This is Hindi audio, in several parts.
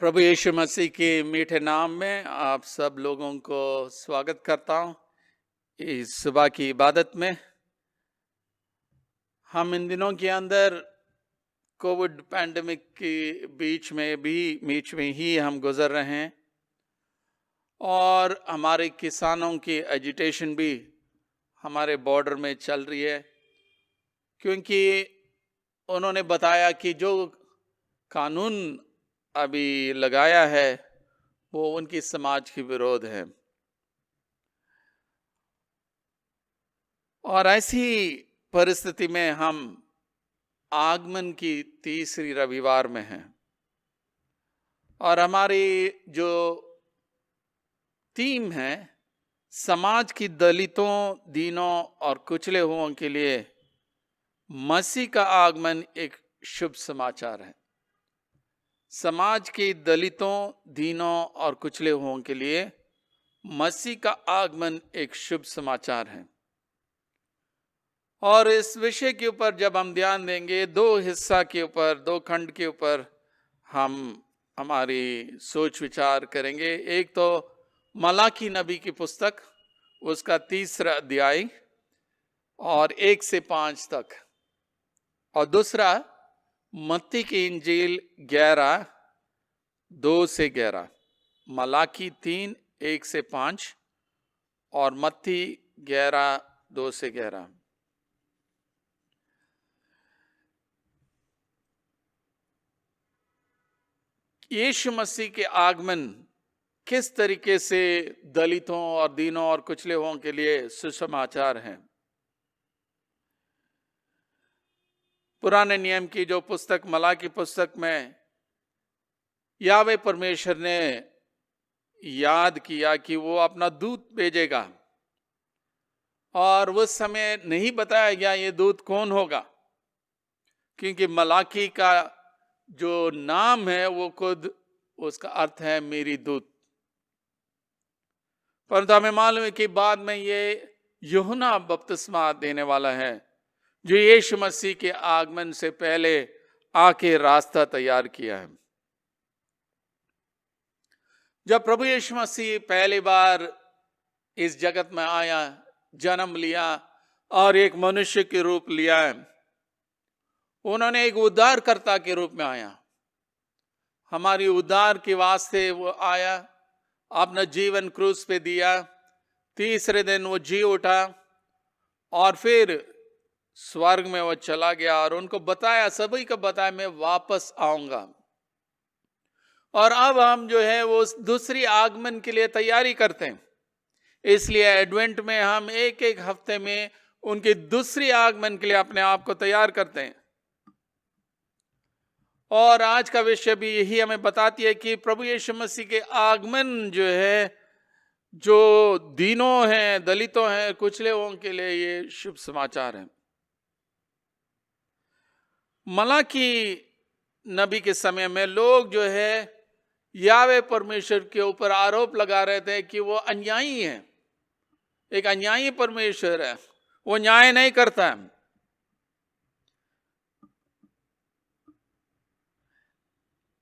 प्रभु यीशु मसीह के मीठे नाम में आप सब लोगों को स्वागत करता हूं। इस सुबह की इबादत में हम इन दिनों के अंदर कोविड पैंडेमिक के बीच में ही हम गुजर रहे हैं और हमारे किसानों की एजिटेशन भी हमारे बॉर्डर में चल रही है, क्योंकि उन्होंने बताया कि जो कानून अभी लगाया है वो उनकी समाज के विरोध है। और ऐसी परिस्थिति में हम आगमन की तीसरी रविवार में हैं और हमारी जो थीम है समाज की दलितों, दीनों और कुचले हुओं के लिए मसीह का आगमन एक शुभ समाचार है। समाज के दलितों, दीनों और कुचले हुओं के लिए मसीह का आगमन एक शुभ समाचार है। और इस विषय के ऊपर जब हम ध्यान देंगे, दो खंड के ऊपर हम हमारी सोच विचार करेंगे। एक तो मलाकी नबी की पुस्तक, उसका 3 अध्याय और 1 से 5 तक, और दूसरा मत्ती की इंजील 11, 2 से 11। मलाकी 3, 1 से 5 और मत्ती 11, 2 से 11। यीशु मसीह के आगमन किस तरीके से दलितों और दीनों और कुचले हुओं के लिए सुसमाचार है। पुराने नियम की जो पुस्तक मलाकी पुस्तक में यावे परमेश्वर ने याद किया कि वो अपना दूत भेजेगा, और उस समय नहीं बताया गया ये दूत कौन होगा, क्योंकि मलाकी का जो नाम है वो खुद उसका अर्थ है मेरी दूत। परंतु हमें मालूम है कि बाद में ये यूहन्ना बपतिस्मा देने वाला है, जो यीशु मसीह के आगमन से पहले आके रास्ता तैयार किया है। जब प्रभु यीशु मसीह पहली बार इस जगत में आया, जन्म लिया और एक मनुष्य के रूप लिया, उन्होंने एक उद्धारकर्ता के रूप में आया। हमारी उद्धार के वास्ते वो आया, अपना जीवन क्रूस पे दिया, तीसरे दिन वो जी उठा और फिर स्वर्ग में वो चला गया और उनको बताया, सभी को बताया मैं वापस आऊंगा। और अब हम जो है वो दूसरी आगमन के लिए तैयारी करते हैं। इसलिए एडवेंट में हम एक एक हफ्ते में उनके दूसरी आगमन के लिए अपने आप को तैयार करते हैं। और आज का विषय भी यही हमें बताती है कि प्रभु यीशु मसीह के आगमन जो है, जो दीनों हैं, दलितों हैं, कुचले हुओं के लिए ये शुभ समाचार है। मलाकी नबी के समय में लोग जो है यावे परमेश्वर के ऊपर आरोप लगा रहे थे कि वो अन्यायी है, एक अन्यायी परमेश्वर है, वो न्याय नहीं करता है।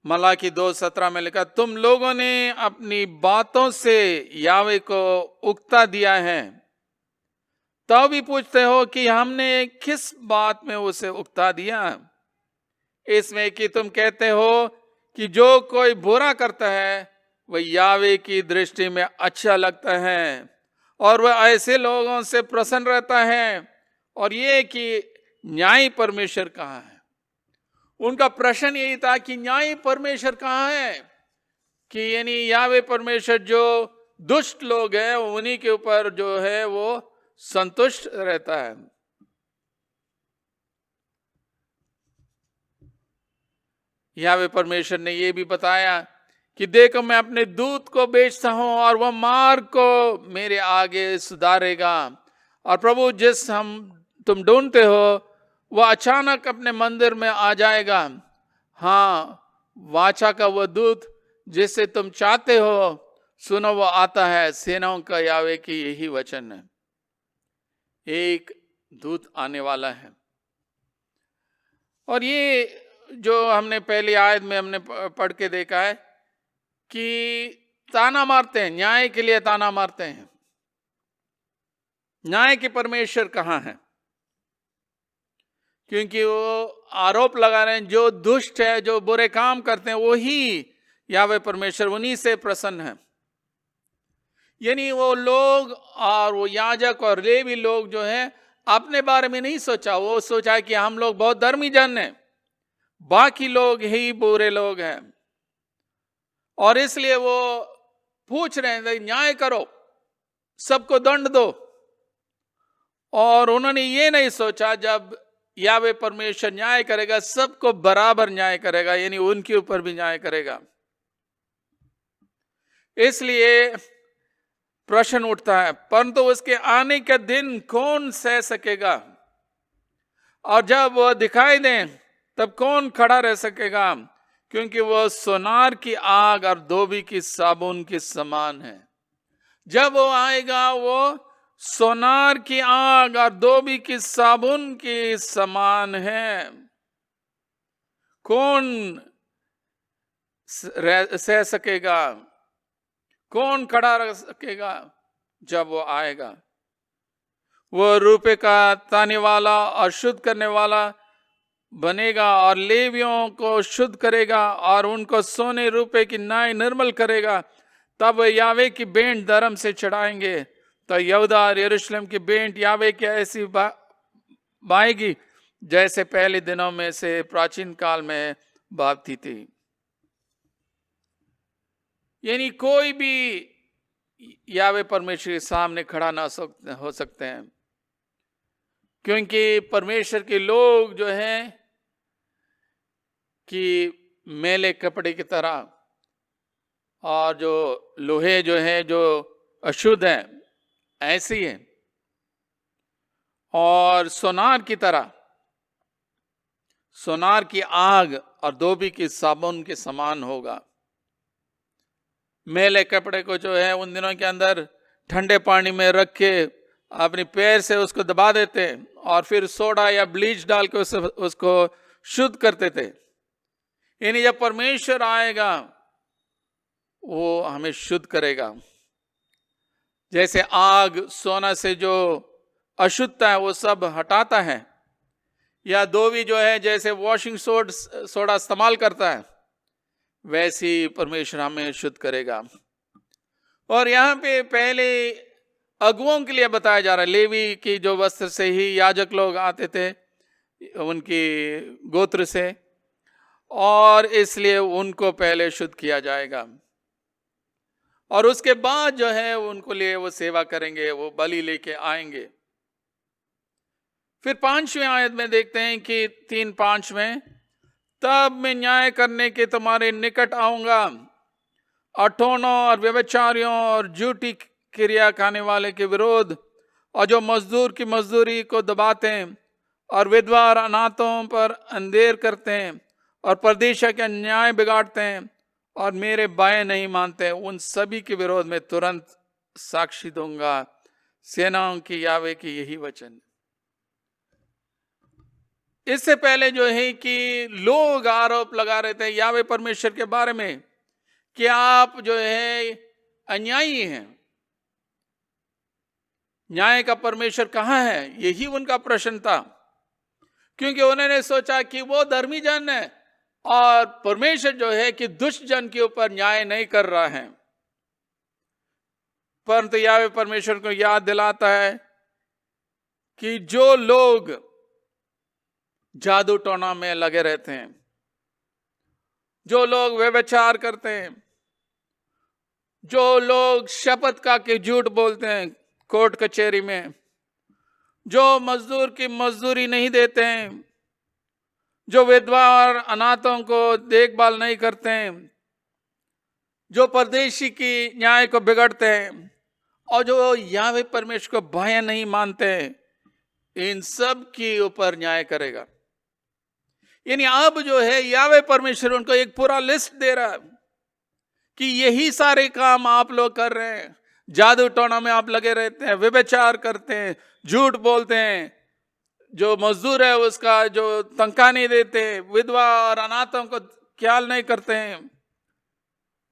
मलाकी 2:17 में लिखा, तुम लोगों ने अपनी बातों से यावे को उकता दिया है, तब भी पूछते हो कि हमने किस बात में उसे उकता दिया। इसमें कि तुम कहते हो कि जो कोई बुरा करता है वह यावे की दृष्टि में अच्छा लगता है और वह ऐसे लोगों से प्रसन्न रहता है। और ये कि न्यायी परमेश्वर कहाँ है। उनका प्रश्न यही था कि न्यायी परमेश्वर कहाँ है, कि यानी यावे परमेश्वर जो दुष्ट लोग हैं उन्हीं के ऊपर जो है वो संतुष्ट रहता है। यावे परमेश्वर ने ये भी बताया कि देखो मैं अपने दूत को भेजता हूं और वह मार्ग को मेरे आगे सुधारेगा। और प्रभु जिस हम तुम ढूंढते हो वह अचानक अपने मंदिर में आ जाएगा। हाँ, वाचा का वह दूत जिसे तुम चाहते हो, सुनो वो आता है, सेनाओं का यावे की यही वचन है। एक दूत आने वाला है। और ये जो हमने पहली आयत में हमने पढ़ के देखा है कि ताना मारते हैं, न्याय के लिए ताना मारते हैं। न्याय के परमेश्वर कहाँ है? क्योंकि वो आरोप लगा रहे हैं जो दुष्ट है, जो बुरे काम करते हैं, वही यावे परमेश्वर उन्हीं से प्रसन्न है। यानी वो लोग और वो याजक और लेवी लोग जो है अपने बारे में नहीं सोचा, वो सोचा कि हम लोग बहुत धर्मी जन हैं, बाकी लोग ही बुरे लोग हैं, और इसलिए वो पूछ रहे हैं न्याय करो, सबको दंड दो। और उन्होंने ये नहीं सोचा जब यावे परमेश्वर न्याय करेगा, सबको बराबर न्याय करेगा, यानी उनके ऊपर भी न्याय करेगा। इसलिए प्रश्न उठता है, परंतु उसके आने का दिन कौन सह सकेगा? और जब वह दिखाई दे तब कौन खड़ा रह सकेगा? क्योंकि वह सोनार की आग और धोबी की साबुन के समान है। जब वो आएगा, वो सोनार की आग और धोबी की साबुन के समान है। कौन सह सकेगा? कौन खड़ा रह सकेगा जब वो आएगा? वो रुपए का ताने वाला और शुद्ध करने वाला बनेगा और लेवियों को शुद्ध करेगा और उनको सोने रुपए की नाई निर्मल करेगा। तब यावे की भेंट धर्म से चढ़ाएंगे। तो यहूदा और यरूशलेम की भेंट यावे की ऐसी बाएगी जैसे पहले दिनों में से प्राचीन काल में भावती थी। यानी कोई भी यावे परमेश्वर के सामने खड़ा ना हो सकते हैं, क्योंकि परमेश्वर के लोग जो हैं कि मैले कपड़े की तरह, और जो लोहे जो है जो अशुद्ध है ऐसी है, और सोनार की तरह, सोनार की आग और धोबी की साबुन के समान होगा। मैले कपड़े को जो है उन दिनों के अंदर ठंडे पानी में रख के अपने पैर से उसको दबा देते और फिर सोडा या ब्लीच डाल के उसको शुद्ध करते थे। यानी जब परमेश्वर आएगा वो हमें शुद्ध करेगा। जैसे आग सोना से जो अशुद्धता है वो सब हटाता है, या धोबी जो है जैसे वॉशिंग सोडा इस्तेमाल करता है, वैसे ही परमेश्वर हमें शुद्ध करेगा। और यहाँ पे पहले अगुओं के लिए बताया जा रहा है, लेवी की जो वस्त्र से ही याजक लोग आते थे उनकी गोत्र से, और इसलिए उनको पहले शुद्ध किया जाएगा और उसके बाद जो है उनको लिए वो सेवा करेंगे, वो बलि लेके आएंगे। फिर 5वें आयत में देखते हैं कि 3:5 में, तब मैं न्याय करने के तुम्हारे निकट आऊंगा, अठोनों और व्यभिचारियों और झूठी क्रिया खाने वाले के विरोध, और जो मजदूर की मजदूरी को दबाते हैं और विधवा और अनाथों पर अंधेर करते हैं और परदेशियों के अन्याय बिगाड़ते हैं और मेरे बाएं नहीं मानते, उन सभी के विरोध में तुरंत साक्षी दूंगा। सेनाओं की यावे की यही वचन। इससे पहले जो है कि लोग आरोप लगा रहे थे यावे परमेश्वर के बारे में कि आप जो है अन्यायी हैं, न्याय का परमेश्वर कहाँ है, यही उनका प्रश्न था। क्योंकि उन्होंने सोचा कि वो धर्मी जन है और परमेश्वर जो है कि दुष्ट जन के ऊपर न्याय नहीं कर रहा है। परंतु यावे परमेश्वर को याद दिलाता है कि जो लोग जादू टोना में लगे रहते हैं, जो लोग व्यभिचार करते हैं, जो लोग शपथ का के झूठ बोलते हैं कोर्ट कचहरी में, जो मजदूर की मजदूरी नहीं देते हैं, जो विधवा और अनाथों को देखभाल नहीं करते हैं, जो परदेशी की न्याय को बिगड़ते हैं, और जो यावे परमेश्वर को भय नहीं मानते हैं, इन सब के ऊपर न्याय करेगा। यानी अब जो है यावे परमेश्वर उनको एक पूरा लिस्ट दे रहा है कि यही सारे काम आप लोग कर रहे हैं, जादू टोना में आप लगे रहते हैं, व्यभिचार करते हैं, झूठ बोलते हैं, जो मजदूर है उसका जो तनख्वाह नहीं देते, विधवा और अनाथों को ख्याल नहीं करते हैं,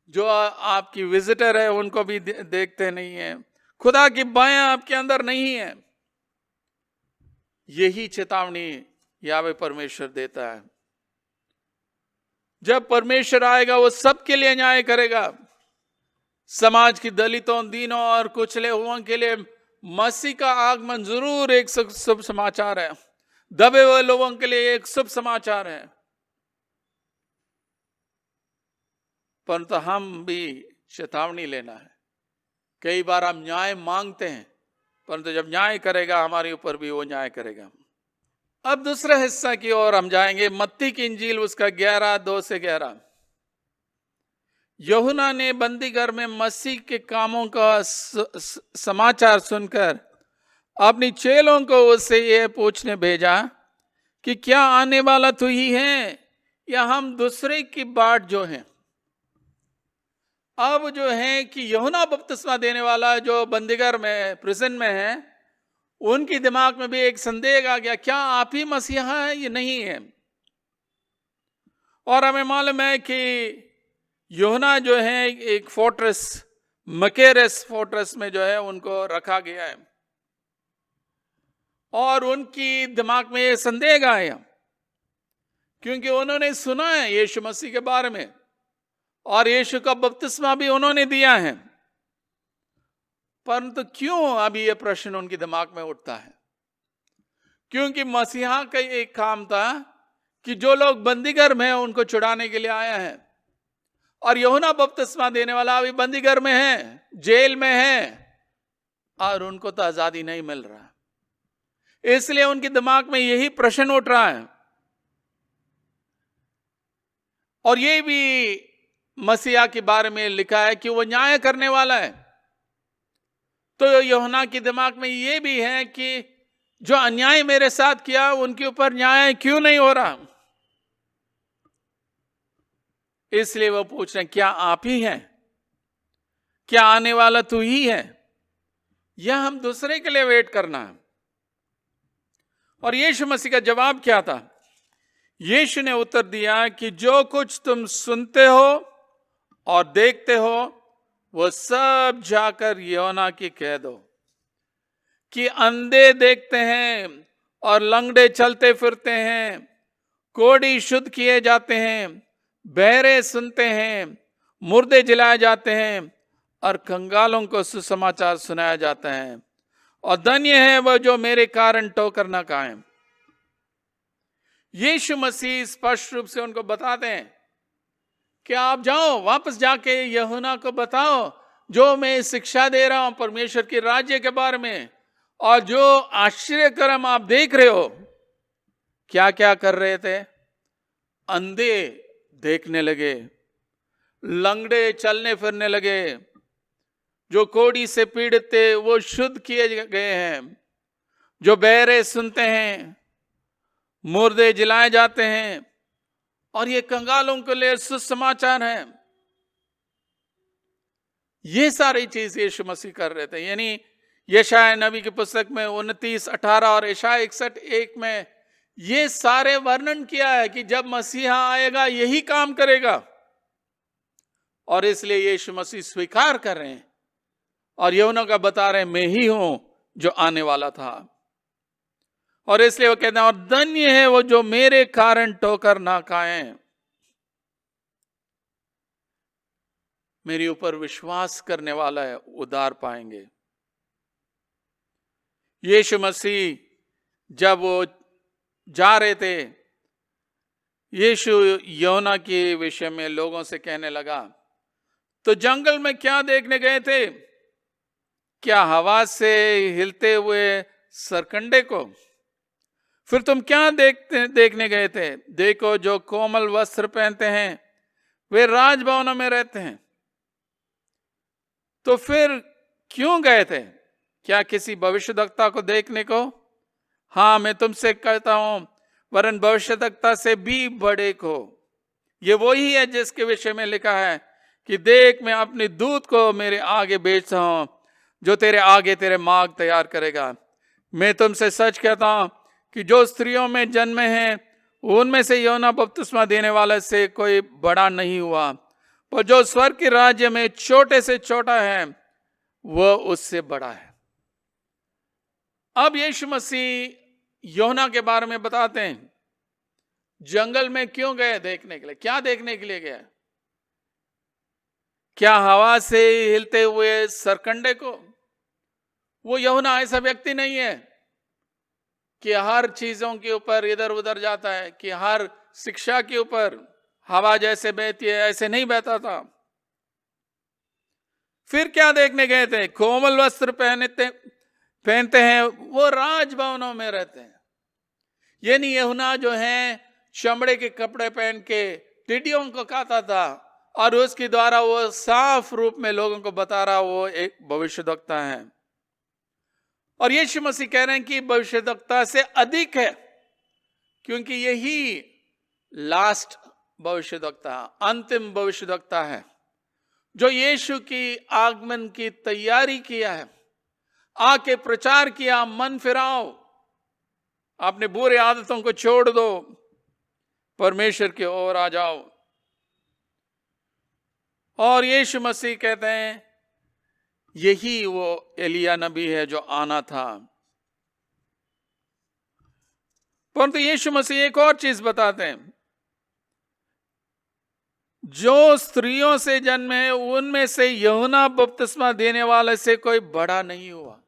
जो आपकी विजिटर है उनको भी देखते नहीं है, खुदा की बायां आपके अंदर नहीं है। यही चेतावनी यावे परमेश्वर देता है। जब परमेश्वर आएगा वो सबके लिए न्याय करेगा। समाज की दलितों, दीनों और कुचले हुओं के लिए मसीह का आगमन जरूर एक शुभ समाचार है। दबे हुए लोगों के लिए एक शुभ समाचार है। परंतु हम भी चेतावनी लेना है। कई बार हम न्याय मांगते हैं, परंतु जब न्याय करेगा हमारे ऊपर भी वो न्याय करेगा। अब दूसरे हिस्सा की ओर हम जाएंगे, मत्ती की इंजील उसका 11:2-11। यूहन्ना ने बंदीघर में मसीह के कामों का समाचार सुनकर अपनी चेलों को उससे यह पूछने भेजा कि क्या आने वाला तू ही है या हम दूसरे की बाट जो हैं। अब जो है कि यूहन्ना बपतिस्मा देने वाला जो बंदीघर में, प्रिजन में है, उनकी दिमाग में भी एक संदेह आ गया, क्या आप ही मसीहा है ये नहीं है। और हमें मालूम है कि यूहन्ना जो है एक फोर्ट्रेस, मकेरेस फोर्ट्रेस में जो है उनको रखा गया है। और उनकी दिमाग में ये संदेह आया क्योंकि उन्होंने सुना है यीशु मसीह के बारे में और यीशु का बपतिस्मा भी उन्होंने दिया है। परंतु क्यों अभी ये प्रश्न उनके दिमाग में उठता है? क्योंकि मसीहा का एक काम था कि जो लोग बंदीघर में हैं उनको छुड़ाने के लिए आया है। और यूहन्ना बपतिस्मा देने वाला अभी बंदीघर में है, जेल में है, और उनको तो आजादी नहीं मिल रहा। इसलिए उनके दिमाग में यही प्रश्न उठ रहा है। और ये भी मसीहा के बारे में लिखा है कि वो न्याय करने वाला है। तो यूहन्ना के दिमाग में ये भी है कि जो अन्याय मेरे साथ किया उनके ऊपर न्याय क्यों नहीं हो रहा। इसलिए वो पूछ रहे हैं, क्या आप ही हैं? क्या आने वाला तू ही है, या हम दूसरे के लिए वेट करना है? और यीशु मसीह का जवाब क्या था? यीशु ने उत्तर दिया कि जो कुछ तुम सुनते हो और देखते हो वो सब जाकर यूहन्ना की कह दो कि अंधे देखते हैं और लंगड़े चलते फिरते हैं, कोढ़ी शुद्ध किए जाते हैं, बहरे सुनते हैं, मुर्दे जिलाए जाते हैं और कंगालों को सुसमाचार सुनाया जाता है। और धन्य है वह जो मेरे कारण ठोकर न खाएं। यीशु मसीह स्पष्ट रूप से उनको बताते हैं कि आप जाओ, वापस जाके यूहन्ना को बताओ जो मैं शिक्षा दे रहा हूं परमेश्वर के राज्य के बारे में, और जो आश्चर्यकर्म आप देख रहे हो। क्या क्या कर रहे थे? अंधे देखने लगे, लंगड़े चलने फिरने लगे, जो कोढ़ी से पीड़ित थे वो शुद्ध किए गए हैं, जो बहरे सुनते हैं, मुर्दे जिलाए जाते हैं, और ये कंगालों के लिए सुसमाचार है। ये सारी चीज यीशु मसीह कर रहे थे। यानी यशायाह नबी की पुस्तक में 29:18 और यशायाह 61:1 में ये सारे वर्णन किया है कि जब मसीहा आएगा यही काम करेगा। और इसलिए यीशु मसीह स्वीकार कर रहे हैं और यूहन्ना का बता रहे हैं, मैं ही हूं जो आने वाला था। और इसलिए वो कहते हैं, और धन्य है वो जो मेरे कारण ठोकर ना खाएं। मेरे ऊपर विश्वास करने वाला है उद्धार पाएंगे। यीशु मसीह जब वो जा रहे थे, यीशु यूहन्ना के विषय में लोगों से कहने लगा, तो जंगल में क्या देखने गए थे? क्या हवा से हिलते हुए सरकंडे को? फिर तुम क्या देखने गए थे? देखो जो कोमल वस्त्र पहनते हैं वे राजभवनों में रहते हैं। तो फिर क्यों गए थे? क्या किसी भविष्यद्वक्ता को देखने को? हाँ, मैं तुमसे कहता हूं, वरन भविष्यद्वक्ता से भी बड़े को। ये वही है जिसके विषय में लिखा है कि देख मैं अपने दूत को मेरे आगे भेजता हूं, जो तेरे आगे तेरे मार्ग तैयार करेगा। मैं तुमसे सच कहता हूं कि जो स्त्रियों में जन्मे हैं उनमें से यूहन्ना बपतिस्मा देने वाले से कोई बड़ा नहीं हुआ, पर जो स्वर्ग के राज्य में छोटे से छोटा है वह उससे बड़ा है। अब यीशु मसीह यूहन्ना के बारे में बताते हैं, जंगल में क्यों गए देखने के लिए, क्या देखने के लिए गए? क्या हवा से हिलते हुए सरकंडे को? वो यूहन्ना ऐसा व्यक्ति नहीं है कि हर चीजों के ऊपर इधर उधर जाता है, कि हर शिक्षा के ऊपर हवा जैसे बहती है ऐसे नहीं बहता था। फिर क्या देखने गए थे? कोमल वस्त्र पहनते हैं, वो राजभवनों में रहते हैं। यानी यूहन्ना जो है चमड़े के कपड़े पहन के टिड्डियों को खाता था और उसके द्वारा वो साफ रूप में लोगों को बता रहा वो एक भविष्यद्वक्ता है। और यीशु मसीह कह रहे हैं कि भविष्यद्वक्ता से अधिक है, क्योंकि यही लास्ट भविष्यद्वक्ता, अंतिम भविष्यद्वक्ता है, जो यीशु की आगमन की तैयारी किया है, आके प्रचार किया, मन फिराओ, अपने बुरे आदतों को छोड़ दो, परमेश्वर की ओर आ जाओ। और यीशु मसीह कहते हैं यही वो एलिया नबी है जो आना था। परंतु यीशु मसीह एक और चीज बताते हैं, जो स्त्रियों से जन्मे उनमें से यूहन्ना बपतिस्मा देने वाले से कोई बड़ा नहीं हुआ।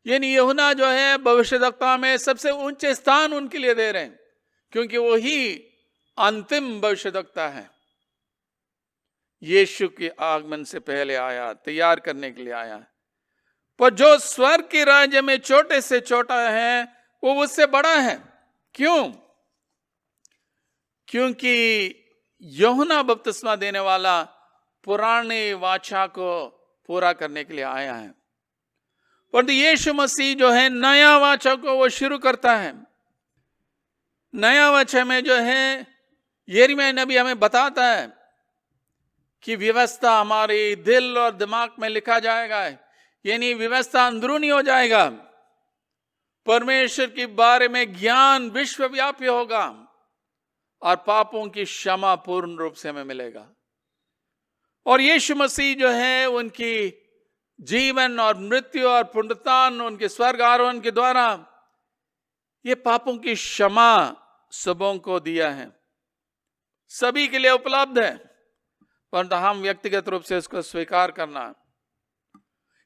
यानी यूहन्ना जो है भविष्यद्वक्ता में सबसे ऊंचे स्थान उनके लिए दे रहे हैं, क्योंकि वही अंतिम भविष्यद्वक्ता है। यीशु के आगमन से पहले आया, तैयार करने के लिए आया। पर जो स्वर्ग के राज्य में छोटे से छोटा है वो उससे बड़ा है। क्यों? क्योंकि यूहन्ना बपतिस्मा देने वाला पुरानी वाचा को पूरा करने के लिए आया है, परंतु यीशु मसीह जो है नया वाचा को वो शुरू करता है। नया वाचा में जो है यिर्मयाह नबी हमें बताता है कि व्यवस्था हमारे दिल और दिमाग में लिखा जाएगा, यानी व्यवस्था अंदरूनी हो जाएगा। परमेश्वर के बारे में ज्ञान विश्वव्यापी होगा और पापों की क्षमा पूर्ण रूप से हमें मिलेगा। और यीशु मसीह जो है उनकी जीवन और मृत्यु और पुनरुत्थान, उनके स्वर्ग आरोहण के द्वारा ये पापों की क्षमा सबों को दिया है, सभी के लिए उपलब्ध है, परंतु हम व्यक्तिगत रूप से इसको स्वीकार करना।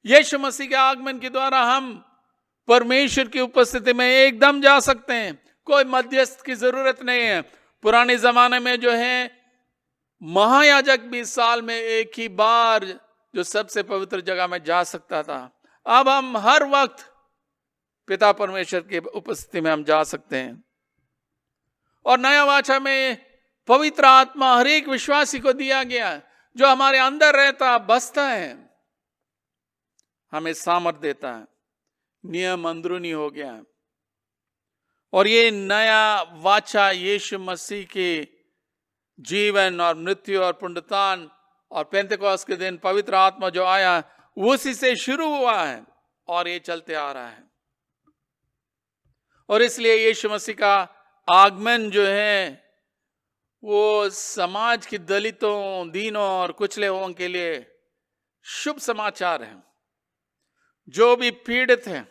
यीशु मसीह के आगमन के द्वारा हम परमेश्वर की उपस्थिति में एकदम जा सकते हैं, कोई मध्यस्थ की जरूरत नहीं है। पुराने जमाने में जो है महायाजक भी साल में एक ही बार जो सबसे पवित्र जगह में जा सकता था, अब हम हर वक्त पिता परमेश्वर की उपस्थिति में हम जा सकते हैं। और नया वाचा में पवित्र आत्मा हर एक विश्वासी को दिया गया, जो हमारे अंदर रहता बसता है, हमें सामर्थ देता है, नियम अंदरूनी हो गया है। और ये नया वाचा यीशु मसीह के जीवन और मृत्यु और पुनरुत्थान और पेंतेकोस्त के दिन पवित्र आत्मा जो आया उसी से शुरू हुआ है और ये चलते आ रहा है। और इसलिए यीशु मसीह का आगमन जो है वो समाज के दलितों, दीनों और कुचले हुओं के लिए शुभ समाचार है। जो भी पीड़ित हैं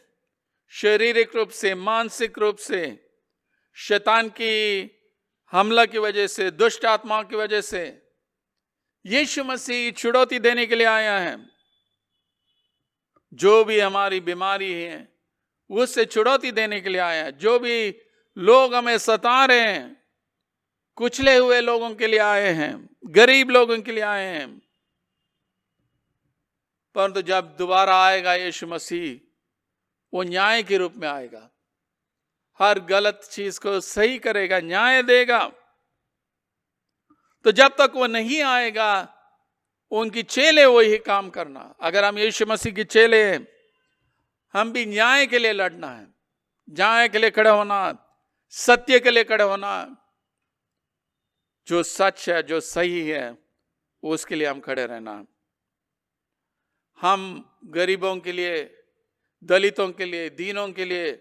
शारीरिक रूप से, मानसिक रूप से, शैतान की हमला की वजह से, दुष्ट आत्माओं की वजह से, यीशु मसीह छुड़ौती देने के लिए आया है। जो भी हमारी बीमारी है उससे छुड़ौती देने के लिए आया है। जो भी लोग हमें सता रहे हैं, कुचले हुए लोगों के लिए आए हैं, गरीब लोगों के लिए आए हैं। परंतु जब दोबारा आएगा यीशु मसीह, वो न्याय के रूप में आएगा, हर गलत चीज को सही करेगा, न्याय देगा। तो जब तक वो नहीं आएगा उनकी चेले वही काम करना। अगर हम यीशु मसीह की चेले हैं, हम भी न्याय के लिए लड़ना है, न्याय के लिए खड़े होना, सत्य के लिए खड़े होना। जो सच है, जो सही है, उसके लिए हम खड़े रहना। हम गरीबों के लिए, दलितों के लिए, दीनों के लिए,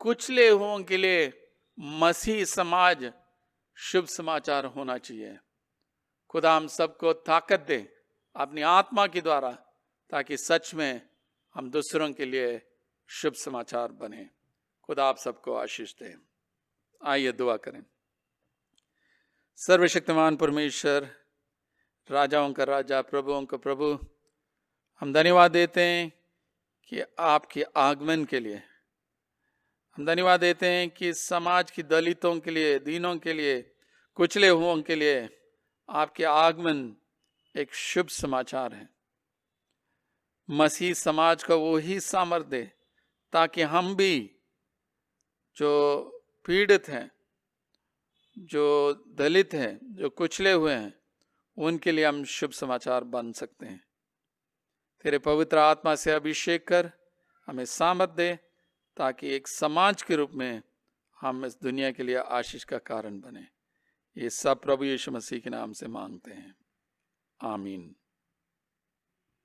कुचले हुओं के लिए मसीह समाज शुभ समाचार होना चाहिए। खुदा हम सबको ताकत दे अपनी आत्मा के द्वारा, ताकि सच में हम दूसरों के लिए शुभ समाचार बने। खुदा आप सबको आशीष दे। आइए दुआ करें। सर्वशक्तिमान परमेश्वर, राजाओं का राजा, प्रभुओं का प्रभु, हम धन्यवाद देते हैं कि आपके आगमन के लिए, हम धन्यवाद देते हैं कि समाज की दलितों के लिए, दीनों के लिए, कुचले हुओं के लिए आपके आगमन एक शुभ समाचार है। मसीह समाज का वो ही सामर्थ्य दे ताकि हम भी जो पीड़ित हैं, जो दलित हैं, जो कुचले हुए हैं, उनके लिए हम शुभ समाचार बन सकते हैं। तेरे पवित्र आत्मा से अभिषेक कर हमें सामर्थ दे ताकि एक समाज के रूप में हम इस दुनिया के लिए आशीष का कारण बने। ये सब प्रभु यीशु मसीह के नाम से मांगते हैं, आमीन।